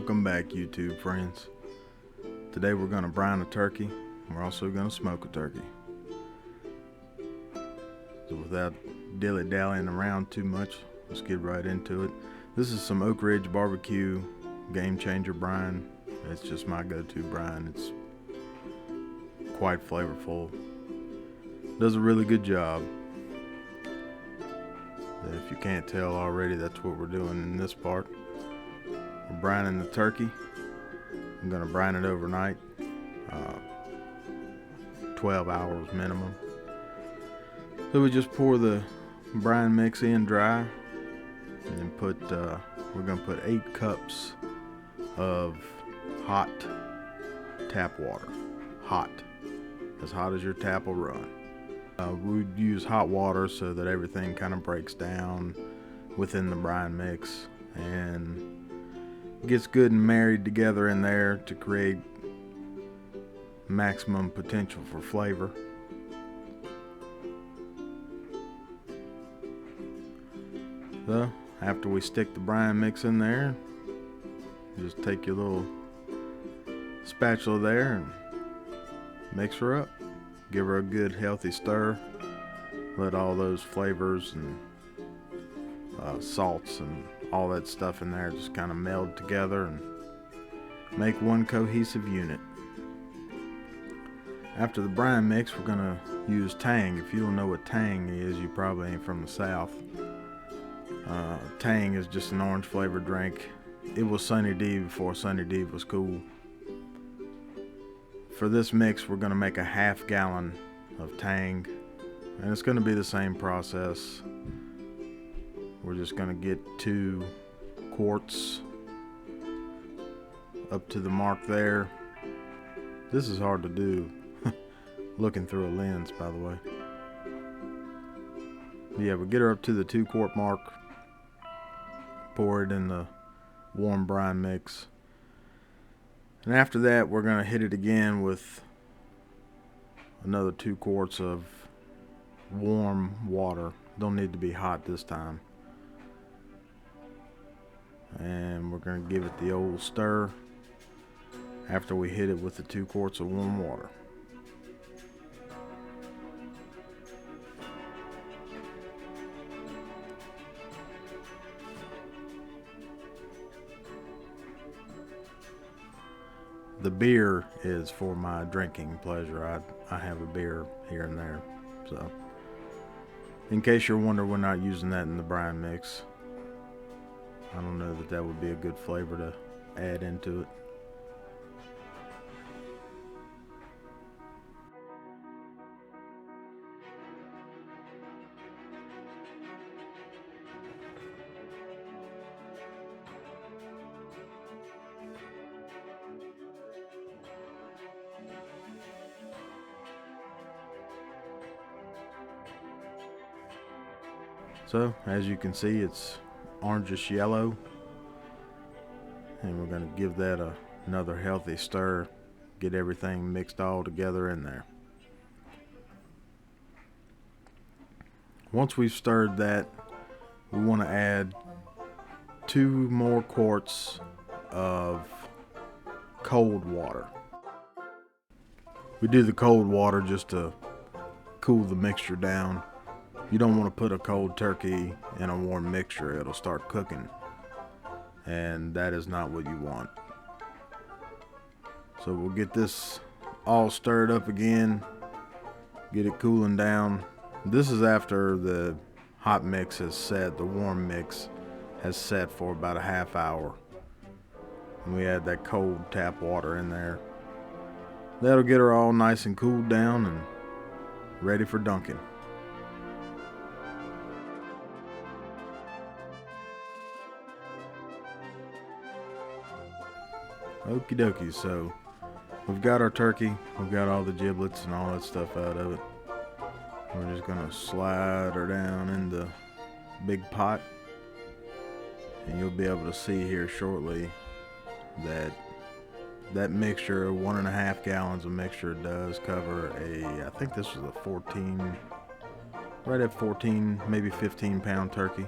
Welcome back, YouTube friends. Today we're going to brine a turkey. We're also going to smoke a turkey. So without dilly-dallying around too much, let's get right into it. This is some Oak Ridge Barbecue Game Changer brine. It's just my go-to brine. It's quite flavorful. Does a really good job. If you can't tell already, that's what we're doing in this part. We're brining the turkey. I'm going to brine it overnight, 12 hours minimum. So we just pour the brine mix in dry, and then we're going to put 8 cups of hot tap water. Hot. As hot as your tap will run. We'd use hot water so that everything kind of breaks down within the brine mix and gets good and married together in there to create maximum potential for flavor. So after we stick the brine mix in there, you just take your little spatula there and mix her up. Give her a good healthy stir. Let all those flavors and salts and all that stuff in there just kind of meld together and make one cohesive unit. After the brine mix, we're going to use Tang. If you don't know what Tang is, you probably ain't from the South. Tang is just an orange flavored drink. It was Sunny D before Sunny D was cool. For this mix, we're going to make a half gallon of Tang, and it's going to be the same process. We're just going to get 2 quarts up to the mark there. This is hard to do looking through a lens, by the way. But yeah, we'll get her up to the 2 quart mark, pour it in the warm brine mix. And after that, we're going to hit it again with another 2 quarts of warm water. Don't need to be hot this time. And we're going to give it the old stir after we hit it with the 2 quarts of warm water. The beer is for my drinking pleasure. I have a beer here and there. So, in case you're wondering, we're not using that in the brine mix. I don't know that would be a good flavor to add into it. So, as you can see, it's orangish yellow, and we're going to give that another healthy stir, get everything mixed all together in there. Once we've stirred that, we want to add 2 more quarts of cold water. We do the cold water just to cool the mixture down. You don't want to put a cold turkey in a warm mixture. It'll start cooking, and that is not what you want. So we'll get this all stirred up again, get it cooling down. This is after the hot mix has set, the warm mix has set for about a half hour. And we add that cold tap water in there. That'll get her all nice and cooled down and ready for dunking. Okie dokie, so we've got our turkey, we've got all the giblets and all that stuff out of it. We're just gonna slide her down in the big pot, and you'll be able to see here shortly that mixture, 1.5 gallons of mixture, does cover I think this was a 14, right at 14, maybe 15 pound turkey.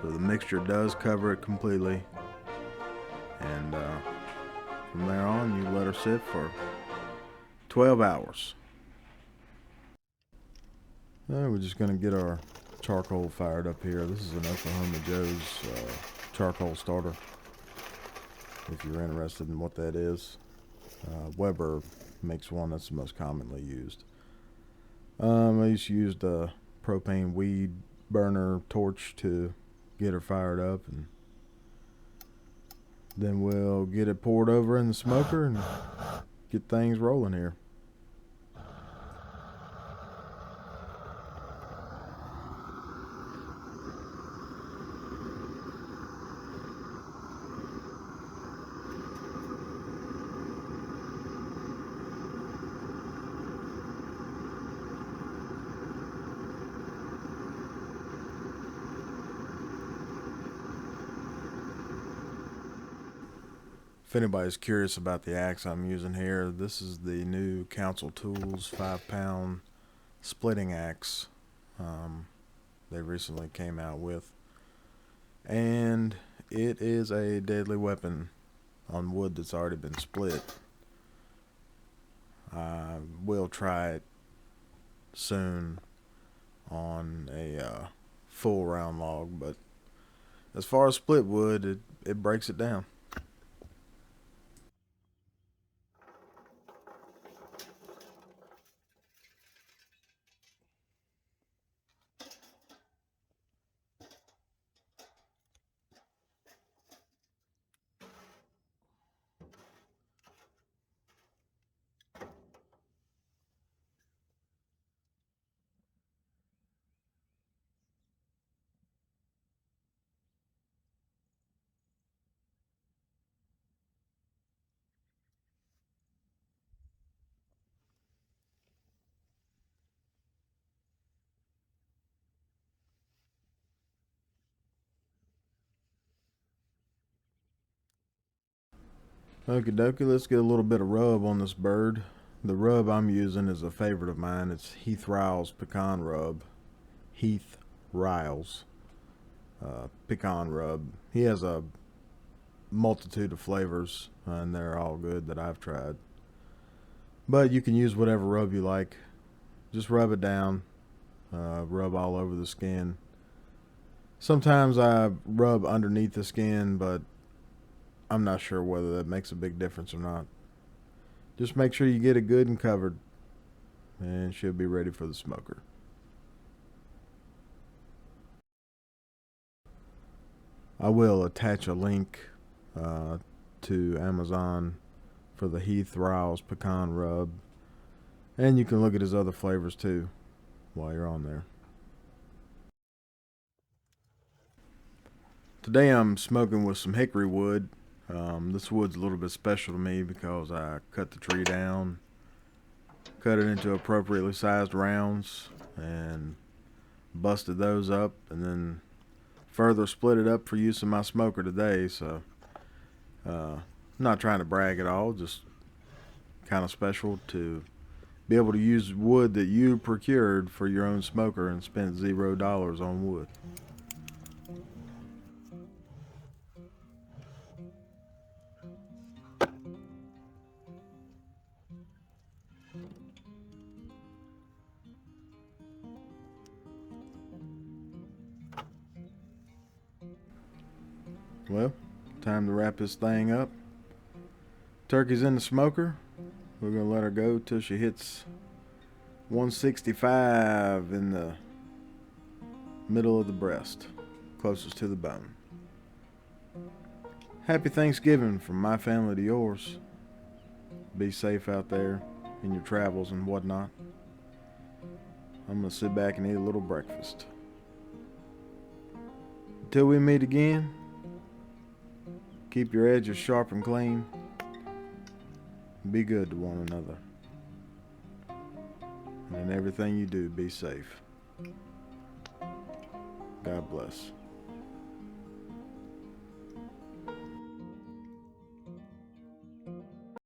So the mixture does cover it completely. And from there on, you let her sit for 12 hours. Now we're just going to get our charcoal fired up here. This is an Oklahoma Joe's charcoal starter, if you're interested in what that is. Weber makes one that's the most commonly used. I used a propane weed burner torch to get her fired up, and then we'll get it poured over in the smoker and get things rolling here. If anybody's curious about the axe I'm using here, this is the new Council Tools 5-pound splitting axe they recently came out with. And it is a deadly weapon on wood that's already been split. I will try it soon on a full round log, but as far as split wood, it breaks it down. Okie dokie, let's get a little bit of rub on this bird. The rub I'm using is a favorite of mine. It's Heath Riles pecan rub. Heath Riles pecan rub. He has a multitude of flavors, and they're all good that I've tried. But you can use whatever rub you like. Just rub it down. Rub all over the skin. Sometimes I rub underneath the skin, but I'm not sure whether that makes a big difference or not. Just make sure you get it good and covered, and it should be ready for the smoker. I will attach a link to Amazon for the Heath Riles pecan rub, and you can look at his other flavors too while you're on there. Today I'm smoking with some hickory wood. This wood's a little bit special to me because I cut the tree down, cut it into appropriately sized rounds, and busted those up, and then further split it up for use in my smoker today. So I'm not trying to brag at all, just kind of special to be able to use wood that you procured for your own smoker and spent $0 on wood. Well, time to wrap this thing up. Turkey's in the smoker. We're going to let her go till she hits 165 in the middle of the breast, closest to the bone. Happy Thanksgiving from my family to yours. Be safe out there in your travels and whatnot. I'm going to sit back and eat a little breakfast. Until we meet again, keep your edges sharp and clean. Be good to one another. And in everything you do, be safe. God bless.